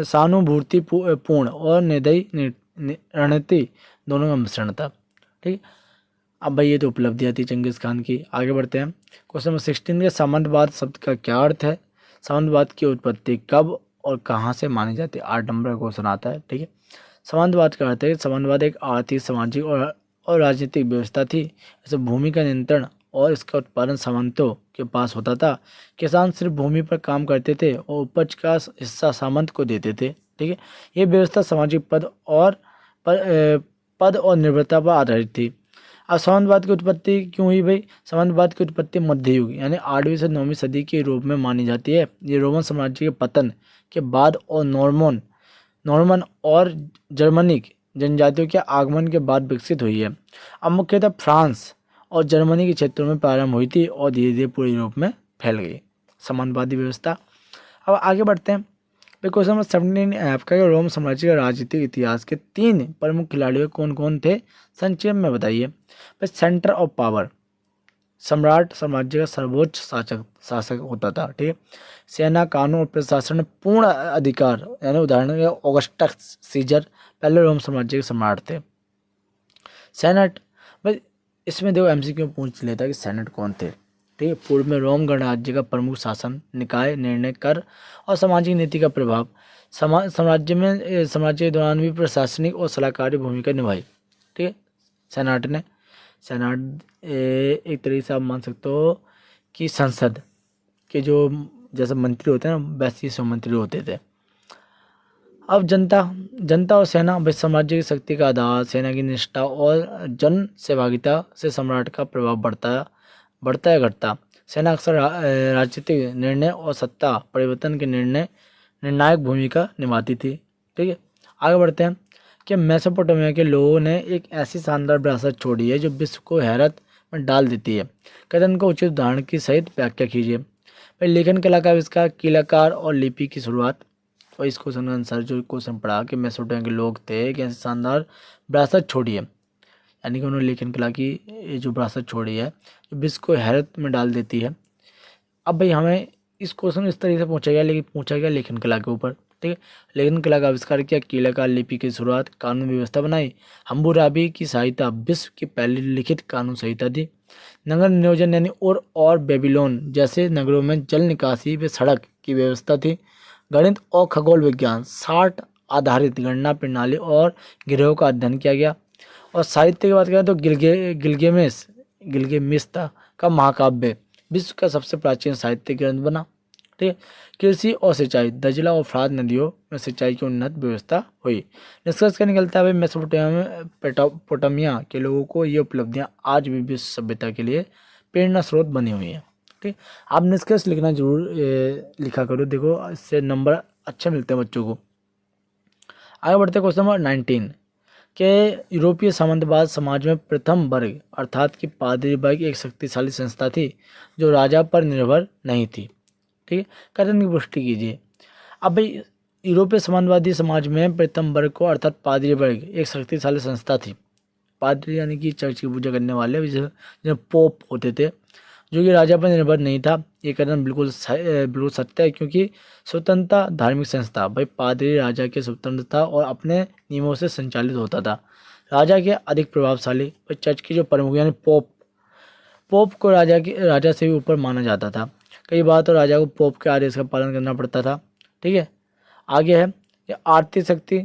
सहानुभूति पूर्ण और निर्दयी रणनीति दोनों का मिश्रण था। ठीक। अब भाई ये तो उपलब्धियाँ थी चंगेज खान की। आगे बढ़ते हैं। क्वेश्चन नंबर 16 के सामंतवाद शब्द का क्या अर्थ है? सामंतवाद की उत्पत्ति कब और कहाँ से मानी जाती है? 8 नंबर का क्वेश्चन आता है। ठीक है। सामंतवाद का अर्थ है, सामंतवाद एक आर्थिक, सामाजिक और राजनीतिक व्यवस्था थी। जैसे भूमि का नियंत्रण और इसका उत्पादन सामंतों के पास होता था। किसान सिर्फ भूमि पर काम करते थे और उपज का हिस्सा सामंत को देते थे। ठीक है। ये व्यवस्था सामाजिक पद और निर्भरता पर आधारित थी। अब सामंतवाद की उत्पत्ति क्यों हुई भाई? सामंतवाद की उत्पत्ति मध्य युग यानी 8वीं से 9वीं सदी के यूरोप में मानी जाती है। ये रोमन साम्राज्य के पतन के बाद और नॉर्मन और जर्मनिक जनजातियों के आगमन के बाद विकसित हुई है। अब मुख्यतः फ्रांस और जर्मनी के क्षेत्रों में प्रारंभ हुई थी और धीरे धीरे पूरे यूरोप में फैल गई सामंतवादी व्यवस्था। अब आगे बढ़ते हैं। क्वेश्चन नंबर 17 आपका रोम साम्राज्य का राजनीतिक इतिहास के 3 प्रमुख खिलाड़ी कौन कौन थे? संक्षेप में बताइए। सेंटर ऑफ पावर, सम्राट साम्राज्य का सर्वोच्च शासक होता था। ठीक है। सेना, कानून और प्रशासन में पूर्ण अधिकार, यानी उदाहरण के ऑगस्टस सीजर पहले रोम साम्राज्य के सम्राट थे। सेनेट, भाई इसमें देखो एमसीक्यू पूछ लेता कि सेनेट कौन थे। ठीक है। पूर्व में रोम गणराज्य का प्रमुख शासन, निकाय, निर्णय, कर और सामाजिक नीति का प्रभाव। साम्राज्य के दौरान भी प्रशासनिक और सलाहकारी भूमिका निभाई। ठीक है। सेनाट एक तरीके से आप मान सकते हो कि संसद के जो जैसे मंत्री होते हैं ना, वैसे ही मंत्री होते थे। अब जनता और सेना, भाई साम्राज्य की शक्ति का आधार, सेना की निष्ठा और जन सहभागिता से सम्राट का प्रभाव बढ़ता है घटता। सेना अक्सर राजनीतिक निर्णय और सत्ता परिवर्तन के निर्णायक भूमिका निभाती थी। ठीक है। आगे बढ़ते हैं कि मेसोपोटामिया के लोगों ने एक ऐसी शानदार विरासत छोड़ी है जो विश्व को हैरत में डाल देती है। कथन को उचित उदाहरण की सहित व्याख्या कीजिए। भाई लेखन कला का आविष्कार, कीलाकार और लिपि की शुरुआत। और इस क्वेश्चन के अनुसार जो क्वेश्चन पढ़ा कि मेसोपोटामिया के लोग थे एक ऐसी शानदार विरासत छोड़ी है, यानी कि उन्होंने लेखन कला की जो विरासत छोड़ी है जो विश्व को हैरत में डाल देती है। अब भाई हमें इस क्वेश्चन इस तरीके से पूछा गया लेखन कला के ऊपर। ठीक है। लेखन कला का आविष्कार किया, कीलाकार लिपि की शुरुआत, कानून व्यवस्था बनाई। हम्मुराबी की सहायता विश्व की पहली लिखित कानून संहिता थी। नगर नियोजन यानी और बेबीलोन जैसे नगरों में जल निकासी व सड़क की व्यवस्था थी। गणित और खगोल विज्ञान, 60 आधारित गणना प्रणाली और गिरोह का अध्ययन किया गया। और साहित्य की बात करें तो गिलगेमिस का महाकाव्य विश्व का सबसे प्राचीन साहित्य ग्रंथ बना। ठीक है। कृषि और सिंचाई, दजला और फ्रात नदियों में सिंचाई की उन्नत व्यवस्था हुई। निष्कर्ष क्या निकलता है भाई? मेसोपोटामिया के लोगों को ये उपलब्धियां आज भी विश्व सभ्यता के लिए प्रेरणा स्रोत बनी हुई हैं। ठीक। आप निष्कर्ष लिखना जरूर लिखा करो, देखो इससे नंबर अच्छे मिलते हैं बच्चों को। आगे बढ़ते क्वेश्चन नंबर 19 के यूरोपीय सामंतवाद समाज में प्रथम वर्ग अर्थात कि पादरी वर्ग एक शक्तिशाली संस्था थी जो राजा पर निर्भर नहीं थी। ठीक है। कथन की पुष्टि कीजिए। अब भाई यूरोपीय सामंतवादी समाज में प्रथम वर्ग को अर्थात पादरी वर्ग एक शक्तिशाली संस्था थी। पादरी यानी कि चर्च की पूजा करने वाले जो पोप होते थे, जो कि राजा पर निर्भर नहीं था। ये कथन बिल्कुल बिल्कुल सत्य है, क्योंकि स्वतंत्रता धार्मिक संस्था, भाई पादरी राजा के स्वतंत्र था और अपने नियमों से संचालित होता था। राजा के अधिक प्रभावशाली, भाई चर्च के जो प्रमुख यानी पोप, पोप को राजा से भी ऊपर माना जाता था। कई बार तो राजा को पोप के आदेश का पालन करना पड़ता था। ठीक है, आगे है ये आर्थिक शक्ति।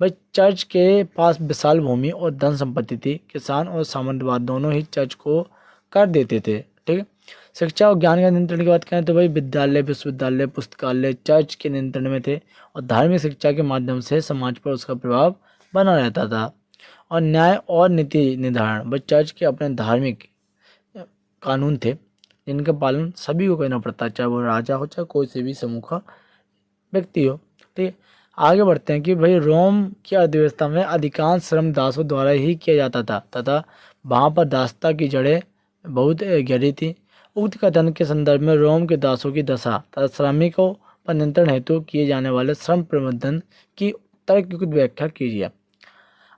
भाई चर्च के पास विशाल भूमि और धन संपत्ति थी। किसान और सामंतवाद दोनों ही चर्च को कर देते थे। ठीक है, शिक्षा और ज्ञान के नियंत्रण की बात करें तो भाई विद्यालय, विश्वविद्यालय, पुस्तकालय चर्च के नियंत्रण में थे और धार्मिक शिक्षा के माध्यम से समाज पर उसका प्रभाव बना रहता था। और न्याय और नीति निर्धारण, भाई चर्च के अपने धार्मिक कानून थे जिनका पालन सभी को करना पड़ता है, चाहे वो राजा हो चाहे कोई से भी समूह का व्यक्ति हो। ठीक है, आगे बढ़ते हैं कि भाई रोम की अर्थव्यवस्था में अधिकांश श्रम दासों द्वारा ही किया जाता था तथा वहाँ पर दासता की जड़ें बहुत गहरी थी। उक्त कथन के संदर्भ में रोम के दासों की दशा तथा श्रमिकों पर नियंत्रण हेतु किए जाने वाले श्रम प्रबंधन की तर्कयुक्त व्याख्या कीजिए।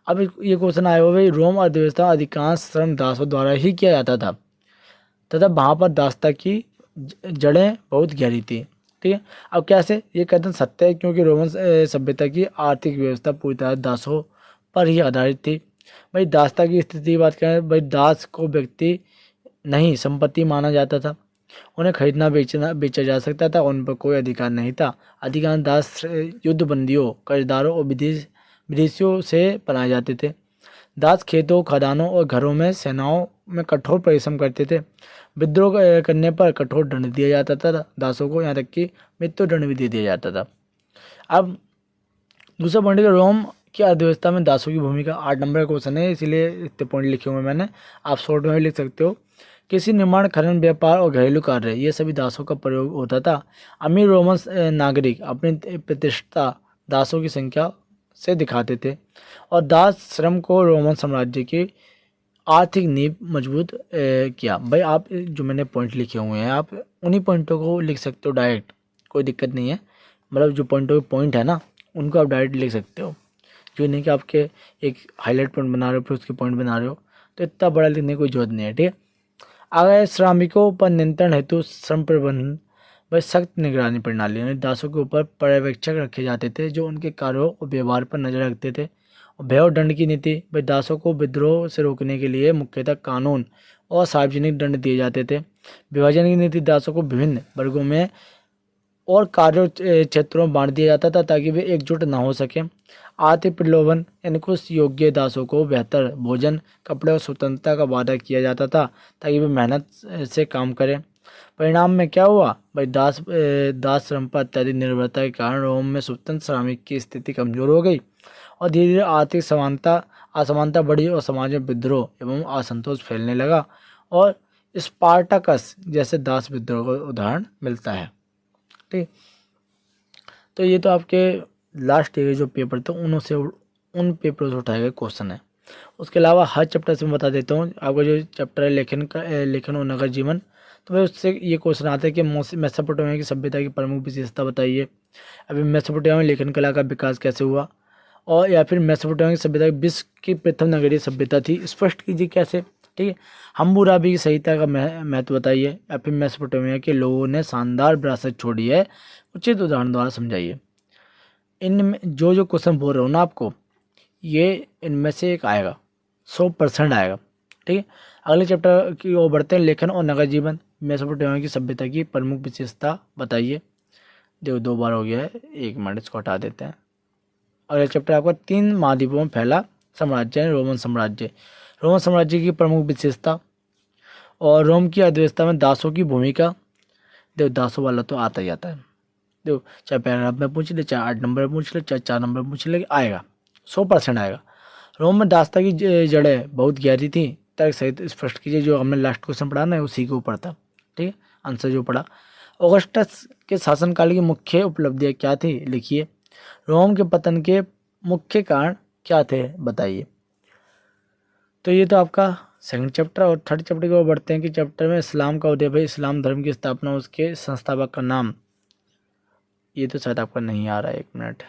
अब ये क्वेश्चन आया हुआ भाई, रोम अर्थव्यवस्था अधिकांश श्रम दासों द्वारा ही किया जाता था तथा वहाँ पर दासता की जड़ें बहुत गहरी थी। ठीक है, अब कैसे ये कथन सत्य है, क्योंकि रोमन सभ्यता की आर्थिक व्यवस्था पूरी तरह दासों पर ही आधारित थी। भाई दासता की स्थिति की बात करें, भाई दास को व्यक्ति नहीं संपत्ति माना जाता था। उन्हें खरीदना बेचा जा सकता था, उन पर कोई अधिकार नहीं था। अधिकांश दास युद्ध बंदियों, कर्जदारों और विदेशियों से बनाए जाते थे। दास खेतों, खदानों और घरों में सेनाओं में कठोर परिश्रम करते थे। विद्रोह करने पर कठोर दंड दिया जाता था दासों को, यहाँ तक कि मृत्यु दंड भी दे दिया जाता था। अब दूसरा पॉइंट है, रोम की अर्थव्यवस्था में दासों की भूमिका। 8 नंबर का क्वेश्चन है, इसीलिए इतने पॉइंट लिखे हुए मैंने, आप शॉर्ट में भी लिख सकते हो। किसी निर्माण, खनन, व्यापार और घरेलू कार्य, ये सभी दासों का प्रयोग होता था। अमीर रोमन नागरिक अपनी प्रतिष्ठा दासों की संख्या से दिखाते थे और दास श्रम को रोमन साम्राज्य की आर्थिक नींव मजबूत किया। भाई आप जो मैंने पॉइंट लिखे हुए हैं आप उन्हीं पॉइंटों को लिख सकते हो डायरेक्ट, कोई दिक्कत नहीं है। मतलब जो पॉइंटों के पॉइंट है ना उनको आप डायरेक्ट लिख सकते हो, क्यों नहीं कि आपके एक हाईलाइट पॉइंट बना रहे हो फिर उसके पॉइंट बना रहे हो, तो इतना बड़ा लिखने की कोई जरूरत नहीं है। ठीक है, अगर श्रमिकों पर नियंत्रण हेतु श्रम प्रबंधन, भाई सख्त निगरानी प्रणाली, यानी दासों के ऊपर पर्यवेक्षक रखे जाते थे जो उनके कार्यों और व्यवहार पर नजर रखते थे। और भय और दंड की नीति, भाई दासों को विद्रोह से रोकने के लिए मुख्यतः कानून और सार्वजनिक दंड दिए जाते थे। विभाजन की नीति, दासों को विभिन्न वर्गों में और कार्य क्षेत्रों में बांट दिया जाता था ताकि वे एकजुट ना हो सके। आर्थिक प्रलोभन, यानी कुछ योग्य दासों को बेहतर भोजन, कपड़े और स्वतंत्रता का वादा किया जाता था ताकि वे मेहनत से काम करें। परिणाम में क्या हुआ, भाई दास श्रम पर अत्यधिक निर्भरता के कारण रोम में स्वतंत्र श्रमिक की स्थिति कमजोर हो गई और धीरे धीरे आर्थिक असमानता बढ़ी और समाज में विद्रोह एवं असंतोष फैलने लगा और स्पार्टाकस जैसे दास विद्रोह का उदाहरण मिलता है। ठीक, तो ये तो आपके लास्ट ईयर जो पेपर थे उन पेपर से उठाए गए क्वेश्चन है। उसके अलावा हर चैप्टर से मैं बता देता हूँ आपका जो चैप्टर है लेखन और नगर जीवन, तो भाई उससे ये क्वेश्चन आता है कि मेसोपोटामिया की सभ्यता की प्रमुख विशेषता बताइए। अभी मेसोपोटामिया में लेखन कला का विकास कैसे हुआ, और या फिर मेसोपोटामिया की सभ्यता विश्व की प्रथम नगरीय सभ्यता थी, स्पष्ट कीजिए कैसे। ठीक है, हम्मुराबी की सहिता का महत्व बताइए, या फिर मेसोपोटामिया के लोगों ने शानदार विरासत छोड़ी है, उचित उदाहरण द्वारा समझाइए। इनमें जो जो क्वेश्चन बोल रहा हूँ ना आपको, ये इनमें से एक आएगा, 100% आएगा। ठीक है, अगले चैप्टर की ओर बढ़ते हैं, लेखन और नगर जीवन। मेसोपोटामिया की सभ्यता की प्रमुख विशेषता बताइए। देखो 2 बार हो गया है, 1 मिनट इसको हटा देते हैं। अगला चैप्टर आपका 3 महाद्वीपों में फैला साम्राज्य है रोमन साम्राज्य। रोमन साम्राज्य की प्रमुख विशेषता और रोम की अर्थव्यवस्था में दासों की भूमिका। देखो दासों वाला तो आता ही आता है, देखो चाहे पैराग्राफ में पूछ ले, चाहे 8 नंबर में पूछ ले, चाहे 4 नंबर में पूछ ले, आएगा 100% आएगा। रोम में दासता की जड़ें बहुत गहरी थी, तर्क सहित स्पष्ट कीजिए। जो हमने लास्ट क्वेश्चन पढ़ा ना उसी के ऊपर था। ठीक है, आंसर जो पढ़ा। ऑगस्टस के शासनकाल की मुख्य उपलब्धियाँ क्या थी, लिखिए। रोम के पतन के मुख्य कारण क्या थे, बताइए। तो ये तो आपका सेकंड चैप्टर। और थर्ड चैप्टर की ओर बढ़ते हैं कि चैप्टर में इस्लाम का उदय, भाई इस्लाम धर्म की स्थापना, उसके संस्थापक का नाम। ये तो शायद आपका नहीं आ रहा है, 1 मिनट,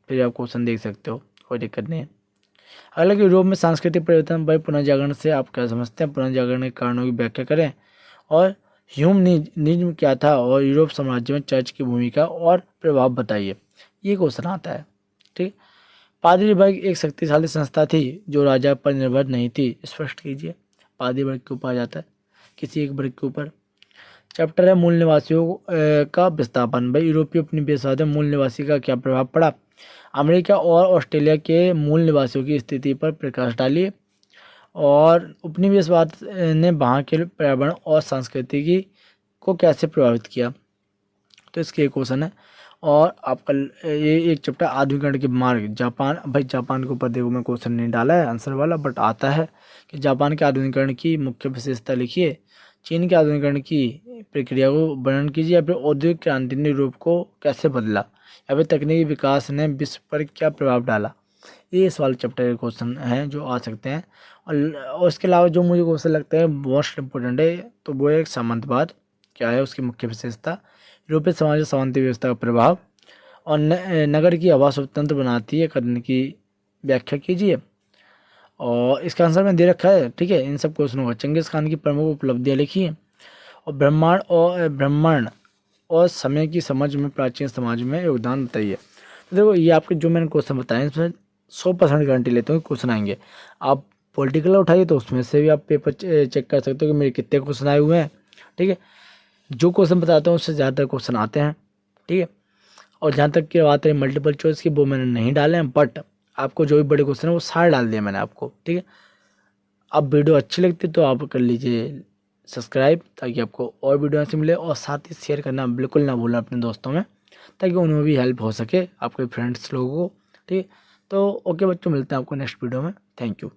फिर आप क्वेश्चन देख सकते हो, कोई दिक्कत नहीं है। हालांकि यूरोप में सांस्कृतिक परिवर्तन, भाई पुनर्जागरण से आप क्या समझते हैं, पुनर्जागरण के कारणों की व्याख्या करें। और ह्यूमनिज्म क्या था और यूरोप साम्राज्य में चर्च की भूमिका और प्रभाव बताइए। ये क्वेश्चन आता है। ठीक। पादरी वर्ग एक शक्तिशाली संस्था थी जो राजा पर निर्भर नहीं थी, स्पष्ट कीजिए। पादरी वर्ग के ऊपर आ जाता है, किसी एक वर्ग के ऊपर। चैप्टर है मूल निवासियों का विस्थापन। भाई यूरोपीय उपनिवेशवाद में मूल निवासी का क्या प्रभाव पड़ा। अमेरिका और ऑस्ट्रेलिया के मूल निवासियों की स्थिति पर प्रकाश डालिए। और उपनिवेशवाद ने वहाँ के पर्यावरण और संस्कृति को कैसे प्रभावित किया, तो इसके एक क्वेश्चन है। और आपका ये एक चैप्टर आधुनिकीकरण के मार्ग। जापान, भाई जापान के ऊपर देखो मैं क्वेश्चन नहीं डाला है आंसर वाला, बट आता है कि जापान के आधुनिकीकरण की मुख्य विशेषता लिखिए। चीन के आधुनिकीकरण की प्रक्रिया को वर्णन कीजिए। या फिर औद्योगिक क्रांति ने यूरोप को कैसे बदला। या फिर तकनीकी विकास ने विश्व पर क्या प्रभाव डाला। ये इस वाले चैप्टर के क्वेश्चन हैं जो आ सकते हैं। और इसके अलावा जो मुझे क्वेश्चन लगता है मोस्ट इम्पोर्टेंट है, तो वो एक सामंतवाद क्या है, उसकी मुख्य विशेषता, यूरोपीय समाज में सामंती व्यवस्था का प्रभाव, और नगर की हवा स्वतंत्र बनाती है कथन की व्याख्या कीजिए। और इसका आंसर मैंने दे रखा है। ठीक है, इन सब क्वेश्चनों का चंगेज़ खान की प्रमुख उपलब्धियाँ लिखिए। और ब्रह्मांड और समय की समझ में प्राचीन समाज में योगदान बताइए। तो देखो ये आपके जो मैंने क्वेश्चन बताए इसमें 100% गारंटी लेते हैं क्वेश्चन आएंगे। आप पॉलिटिकल उठाइए तो उसमें से भी आप पेपर चेक कर सकते हो कि मेरे कितने क्वेश्चन आए हुए हैं। ठीक है, जो क्वेश्चन बताता हूँ उससे ज़्यादा क्वेश्चन आते हैं। ठीक है, और जहाँ तक की बात है मल्टीपल चॉइस की, वो मैंने नहीं डाले हैं, बट आपको जो भी बड़े क्वेश्चन है वो सारे डाल दिए मैंने आपको। ठीक है, अब वीडियो अच्छी लगती है तो आप कर लीजिए सब्सक्राइब, ताकि आपको और वीडियो से मिले। और साथ ही शेयर करना बिल्कुल ना भूलें अपने दोस्तों में, ताकि उन्हें भी हेल्प हो सके, आपके फ्रेंड्स लोगों को। ठीक है, तो ओके बच्चों, मिलते हैं आपको नेक्स्ट वीडियो में। Thank you.